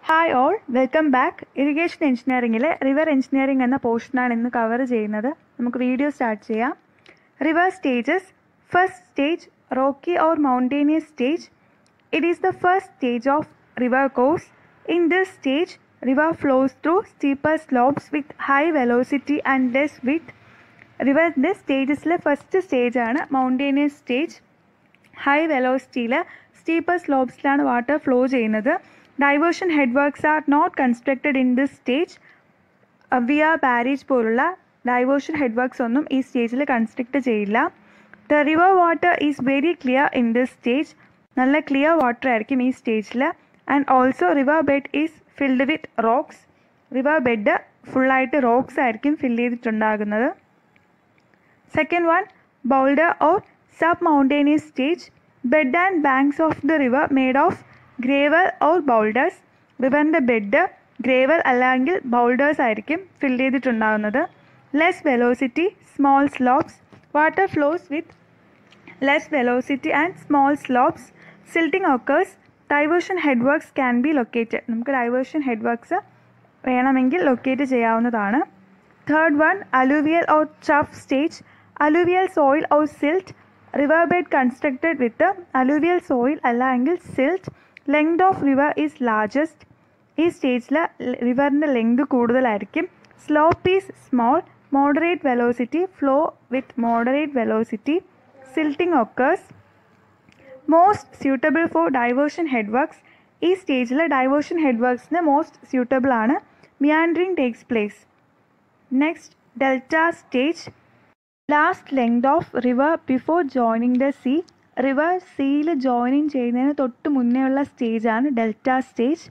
Hi all, welcome back. Irrigation എഞ്ചിനീയറിംഗിലെ river engineering എന്ന പോർഷനാണ് ഇന്ന് കവർ ചെയ്യുന്നത്. നമുക്ക് വീഡിയോ സ്റ്റാർട്ട് ചെയ്യാം. River stages. First stage, rocky or mountainous stage. It is the first stage of river course. In this stage, river flows through steeper slopes with high velocity and less width. റിവറിൻ്റെ സ്റ്റേജസിലെ first സ്റ്റേജാണ് mountainous stage. High വെലോസിറ്റിയിൽ steeper സ്ലോപ്സിലാണ് water flow ചെയ്യുന്നത്. Diversion head works are not constructed in this stage. Weir barrage പോലുള്ള diversion head works ഒന്നും ഈ സ്റ്റേജിൽ കൺസ്ട്രക്റ്റ് ചെയ്യില്ല. The river water is very clear in this stage. നല്ല ക്ലിയർ വാട്ടർ ആയിരിക്കും ഈ സ്റ്റേജിൽ. And also river bed is filled with rocks. River bed ഫുള്ളായിട്ട് റോക്സ് ആയിരിക്കും ഫില്ല് ചെയ്തിട്ടുണ്ടാകുന്നത്. Second one, boulder or sub mountainous stage. Bed and banks of the river made of gravel or boulders. റിവറിൻ്റെ bed gravel അല്ലെങ്കിൽ boulders ആയിരിക്കും fill ചെയ്തിട്ടുണ്ടാകുന്നത്. Less velocity, small slopes. Water flows with less velocity and small slopes. Silting occurs. Diversion head works can be located. നമുക്ക് diversion head works വേണമെങ്കിൽ locate ചെയ്യാവുന്നതാണ്. Third one, alluvial or chaff stage. Alluvial soil or silt. River bed constructed with alluvial soil അല്ലെങ്കിൽ silt. Length of river is largest. ഈ സ്റ്റേജിൽ റിവറിൻ്റെ length കൂടുതലായിരിക്കും. Slope is small. Moderate velocity. Flow with moderate velocity. Silting occurs. Most suitable for diversion head works. ഈ സ്റ്റേജിൽ ഡൈവേർഷൻ ഹെഡ് വർക്ക്സിന് മോസ്റ്റ് സ്യൂട്ടബിൾ ആണ്. Meandering takes place. Next, delta stage. Last length of river before joining the sea. റിവർ സീയിൽ joining ചെയ്യുന്നതിന് തൊട്ട് മുന്നേ ഉള്ള സ്റ്റേജാണ് delta stage.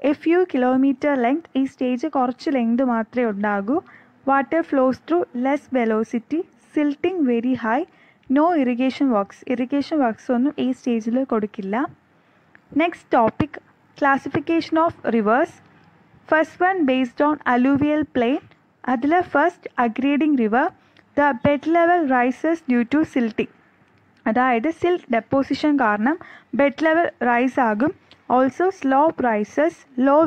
A few kilometer length. ഈ സ്റ്റേജ് കുറച്ച് ലെങ്ത് മാത്രമേ ഉണ്ടാകൂ. Water flows through less velocity. Silting very high. No irrigation works. Irrigation works ഒന്നും ഈ സ്റ്റേജിൽ കൊടുക്കില്ല. Next topic, classification of rivers. First one, based on alluvial plain. അതിൽ first, aggrading river. The bed level rises due to silting. അതായത് silt deposition കാരണം bed level rise ആകും. Also slope rises. Low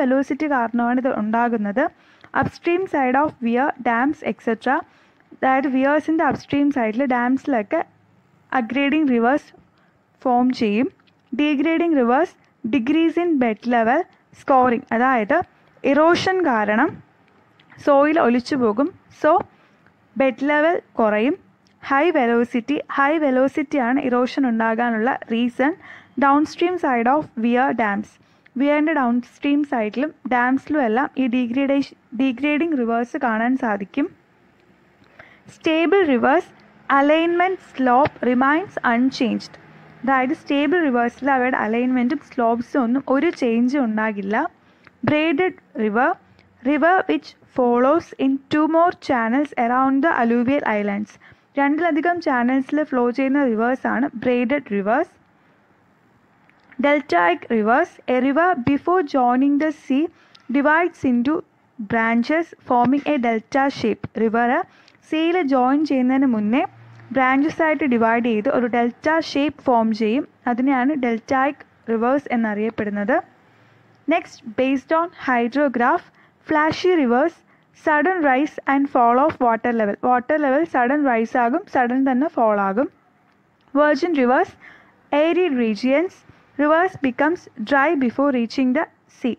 velocity കാരണമാണ് ഇത് ഉണ്ടാകുന്നത്. Upstream side of weir, dams etcetera. അതായത് വിയേഴ്സിൻ്റെ upstream സൈഡിൽ ഡാംസിലൊക്കെ അഗ്രേഡിംഗ് റിവേഴ്സ് ഫോം ചെയ്യും. Degrading rivers, decrease in bed level. Scouring, അതായത് ഇറോഷൻ കാരണം സോയിൽ ഒലിച്ചു പോകും. സോ ബെഡ് ലെവൽ കുറയും. ഹൈ വെലോസിറ്റിയാണ് ഇറോഷൻ ഉണ്ടാകാനുള്ള reason. Downstream side of weir, dams. വിയറിൻ്റെ ഡൗൺ സ്ട്രീം സൈഡിലും ഡാംസിലും എല്ലാം ഈ ഡീഗ്രേഡിംഗ് റിവേഴ്സ് കാണാൻ സാധിക്കും. Stable rivers, alignment slope remains unchanged. അതായത് സ്റ്റേബിൾ റിവേഴ്സിൽ അവയുടെ അലൈൻമെൻറ്റും സ്ലോപ്സും ഒന്നും ഒരു ചേഞ്ചും ഉണ്ടാകില്ല. Braided river which follows in 2 more channels around the alluvial islands. 2ലധികം ചാനൽസിൽ ഫ്ലോ ചെയ്യുന്ന റിവേഴ്സാണ് braided reverse. Deltaic rivers. A river before joining the sea divides into branches forming a delta shape. River സീയിൽ join ചെയ്യുന്നതിന് മുന്നേ branches ആയിട്ട് divide ചെയ്ത് ഒരു ഡെൽറ്റ ഷേപ്പ് ഫോം ചെയ്യും. അതിനെയാണ് ഡെൽറ്റായിക് റിവേഴ്സ് എന്നറിയപ്പെടുന്നത്. Next, based on hydrograph. Flashy rivers, sudden rise and fall of water level. Water level sudden rise ആകും, സഡൻ തന്നെ ഫോൾ ആകും. Virgin rivers, arid regions. Rivers becomes dry before reaching the sea.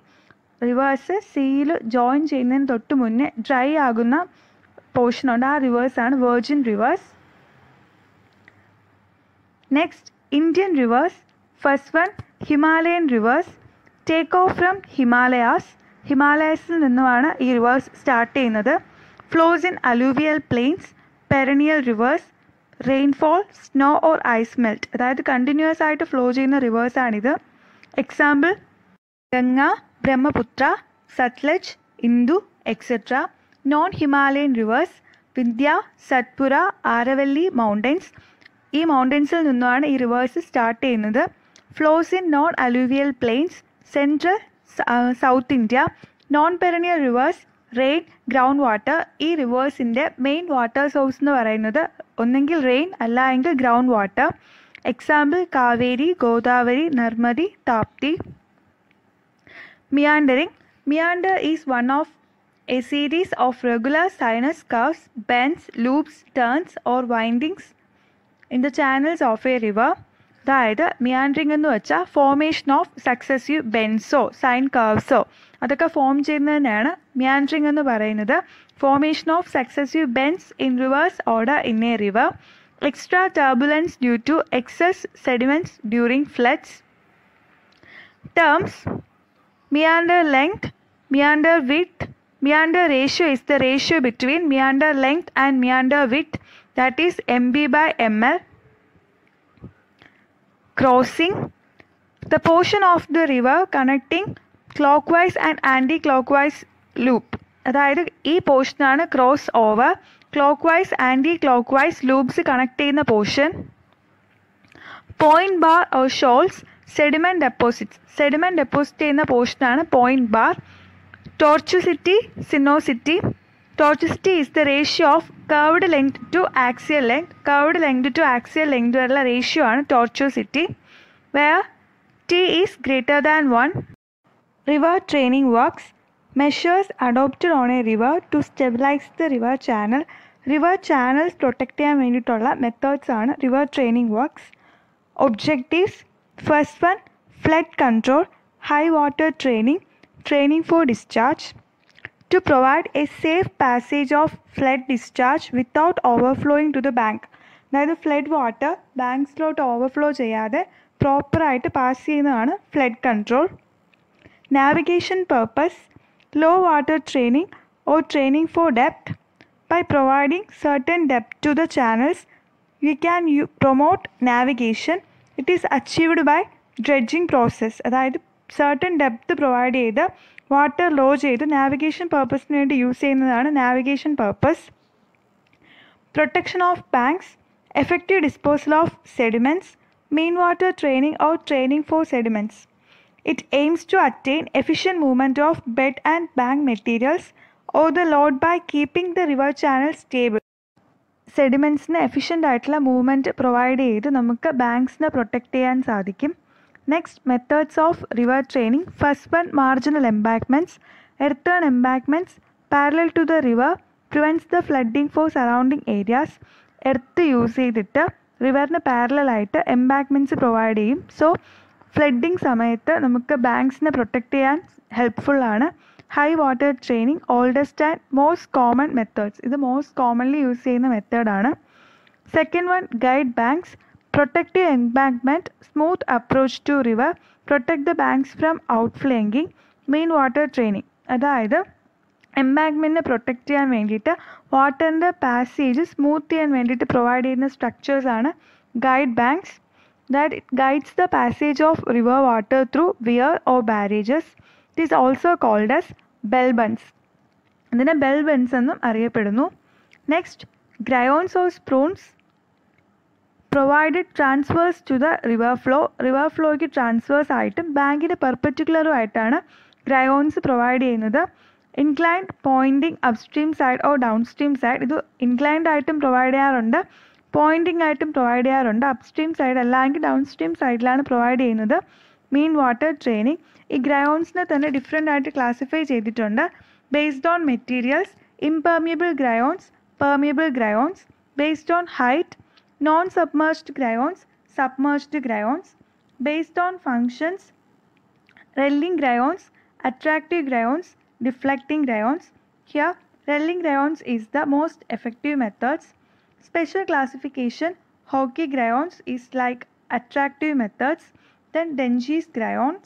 Rivers സീയിൽ join ചെയ്യുന്നതിന് തൊട്ട് മുന്നേ dry ആകുന്ന പോർഷനുണ്ട്. ആ റിവേഴ്സാണ് virgin rivers. Next, Indian rivers. First one, Himalayan rivers. Take off from ഹിമാലയസിൽ നിന്നുമാണ് ഈ റിവേഴ്സ് സ്റ്റാർട്ട് ചെയ്യുന്നത്. Flows in alluvial plains. Perennial rivers. Rainfall, snow or ice melt. അതായത് കണ്ടിന്യൂസ് ആയിട്ട് ഫ്ലോ ചെയ്യുന്ന റിവേഴ്സാണിത്. Example, Ganga, Brahmaputra, Sutlej, Indus etcetera. Non Himalayan rivers, Vindhya, Satpura, Aravalli mountains. ഈ മൗണ്ടൻസിൽ നിന്നുമാണ് ഈ റിവേഴ്സ് സ്റ്റാർട്ട് ചെയ്യുന്നത്. Flows in non alluvial plains, central, south India. Non perennial rivers, rain, ground water. ഈ റിവേഴ്സിൻ്റെ മെയിൻ വാട്ടർ സോഴ്സ് എന്ന് പറയുന്നത് ഒന്നെങ്കിൽ റെയിൻ അല്ല എങ്കിൽ ground water. Example, Kaveri, Godavari, Narmade, Tapti. Meandering. Meander is one of a series of regular sinus curves, bends, loops, turns or windings in the channels of a river. അതായത് meandering എന്ന് വെച്ചാൽ ഫോർമേഷൻ ഓഫ് സക്സസീവ് ബെൻസോ sine കർവ്സോ അതൊക്കെ form ചെയ്യുന്നതിനാണ് meandering എന്ന് പറയുന്നത്. Formation of successive bends in rivers order in a river. Extra turbulence due to excess sediments during floods. Terms: meander length, meander width. Meander ratio is the ratio between meander length and meander width, that is MB by ML. Crossing. The portion of the river connecting clockwise and anti-clockwise loop. അതായത് ഈ പോർഷനാണ് cross over. Clock anticlockwise loops connect ചെയ്യുന്ന portion. Point bar or shoals. Sediment deposits. Sediment deposit ചെയ്യുന്ന പോർഷനാണ് point bar. Tortuosity, sinuosity. Tortuosity is the ratio of curved length to axial length. Curved length to axial length വരെയുള്ള ratio ആണ് tortuosity. where T is greater than 1. River training works. Measures adopted on a river to stabilize the river channel. River channels protect ചെയ്യാൻ വേണ്ടിയിട്ടുള്ള methods ആണ് river training works. Objectives. First one, flood control, high water training, training for discharge. To provide a safe passage of flood discharge without overflowing to the bank. അതായത് flood water ബാങ്ക്സിലോട്ട് overflow ചെയ്യാതെ പ്രോപ്പറായിട്ട് pass ചെയ്യുന്നതാണ് flood control. Navigation purpose. Low water training or training for depth. By providing certain depth to the channels we can promote navigation. It is achieved by dredging process. അതായത് certain depth provide ചെയ്ത് water low ചെയ്ത് navigation പർപ്പസിന് വേണ്ടി use ചെയ്യുന്നതാണ് navigation purpose. Protection of banks. Effective disposal of sediments. Mean water training or training for sediments. It aims to attain efficient movement of bed and bank materials or the load by keeping the river channel stable. സെഡിമെൻറ്റ്സിന് efficient ആയിട്ടുള്ള movement provide ചെയ്ത് നമുക്ക് ബാങ്ക്സിനെ protect ചെയ്യാൻ സാധിക്കും. Next, methods of river training. First one, marginal embankments. Earthen embankments parallel to the river prevents the flooding for surrounding areas. Earth use ചെയ്തിട്ട് റിവറിന് പാരലായിട്ട് എംബാങ്ക്മെൻറ്റ്സ് പ്രൊവൈഡ് ചെയ്യും. സോ ഫ്ലഡിങ് സമയത്ത് നമുക്ക് ബാങ്ക്സിനെ പ്രൊട്ടക്റ്റ് ചെയ്യാൻ ഹെൽപ്ഫുള്ളാണ്. High water training, oldest and most common methods. ഇത് മോസ്റ്റ് കോമൺലി യൂസ് ചെയ്യുന്ന മെത്തേഡാണ്. Second one, guide banks. Protective embankment, smooth approach to river, protect the banks from outflowing. Main water training, അതായത് എംബാങ്ക്മെൻറ്റിനെ പ്രൊട്ടക്റ്റ് ചെയ്യാൻ വേണ്ടിയിട്ട് വാട്ടറിൻ്റെ പാസേജ് സ്മൂത്ത് ചെയ്യാൻ വേണ്ടിയിട്ട് പ്രൊവൈഡ് ചെയ്യുന്ന സ്ട്രക്ചേഴ്സാണ് guide banks. That it guides the passage of river water through weir or barrages. It is also called as bell bunds. ഇതിനെ ബെൽ ബൺസ് എന്നും അറിയപ്പെടുന്നു. Next, groynes or spurs provided transverse to the river flow. River ഫ്ലോയ്ക്ക് transverse ആയിട്ടും ബാങ്കിന് പെർപെറ്റിക്കുലറും ആയിട്ടാണ് groynes provide ചെയ്യുന്നത്. Inclined pointing upstream side or downstream side. ഇത് ഇൻക്ലൈൻഡ് ആയിട്ടും പ്രൊവൈഡ് ചെയ്യാറുണ്ട്, പോയിൻറ്റിംഗ് ആയിട്ടും പ്രൊവൈഡ് ചെയ്യാറുണ്ട്. അപ്സ്ട്രീം സൈഡ് അല്ലെങ്കിൽ ഡൗൺ സ്ട്രീം സൈഡിലാണ് പ്രൊവൈഡ് ചെയ്യുന്നത്. Mean water training. ഈ ഗ്രയോൺസിനെ തന്നെ ഡിഫറെൻ്റ് ആയിട്ട് ക്ലാസിഫൈ ചെയ്തിട്ടുണ്ട്. Based on materials, impermeable groynes, permeable groynes. Based on height, non submerged groynes, submerged groynes. Based on functions, repelling groynes, attractive grayons, deflecting grayons. Here, relling grayons is the most effective methods. Special classification, hockey grayons is like attractive methods. Then Denji's grayons.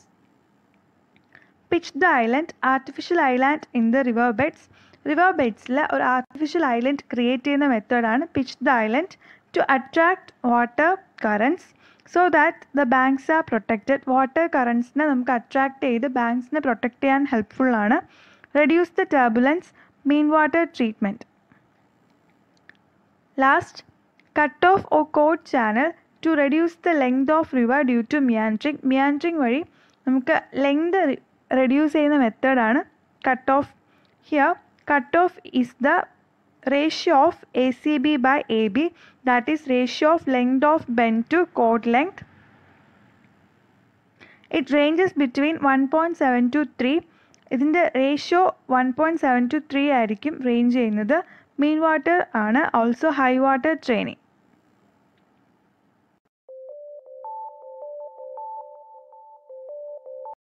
Pitch the island, artificial island in the river beds. River beds'il or artificial island create ചെയ്യുന്ന മെത്തേഡാണ് pitch the island to attract water currents so that the banks are protected. Water കറൻസിനെ നമുക്ക് attract ചെയ്ത് ബാങ്ക്സിനെ protect ചെയ്യാൻ ഹെൽപ്ഫുള്ളാണ്. Reduce the turbulence, mean water treatment. Last, cut off or കോഡ് channel to reduce the length of river due to meandering. Meandering വഴി നമുക്ക് length reduce ചെയ്യുന്ന മെത്തേഡാണ് cut off. Here cut off is the ratio of ACB by AB, that is ratio of length of bend to chord length. It ranges between 1.7 to 3. ഇതിൻ്റെ ratio 1.7 to 3 ആയിരിക്കും range ചെയ്യുന്നത്. Mean water ആണ്. Also high water training.